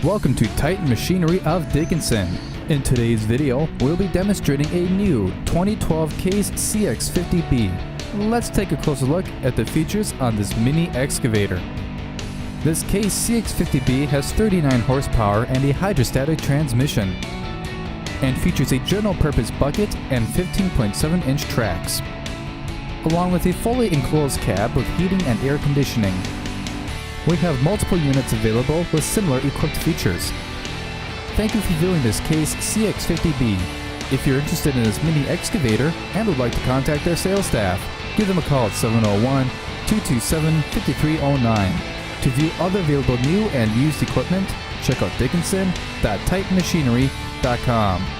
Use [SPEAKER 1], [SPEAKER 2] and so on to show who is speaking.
[SPEAKER 1] Welcome to Titan Machinery of Dickinson. In today's video, we'll be demonstrating a new 2012 Case CX50B. Let's take a closer look at the features on this mini excavator. This Case CX50B has 39 horsepower and a hydrostatic transmission, and features a general purpose bucket and 15.7-inch tracks, along with a fully enclosed cab with heating and air conditioning. We have multiple units available with similar equipped features. Thank you for viewing this Case CX50B. If you're interested in this mini excavator and would like to contact our sales staff, give them a call at 701-227-5309. To view other available new and used equipment, check out dickinson.titanmachinery.com.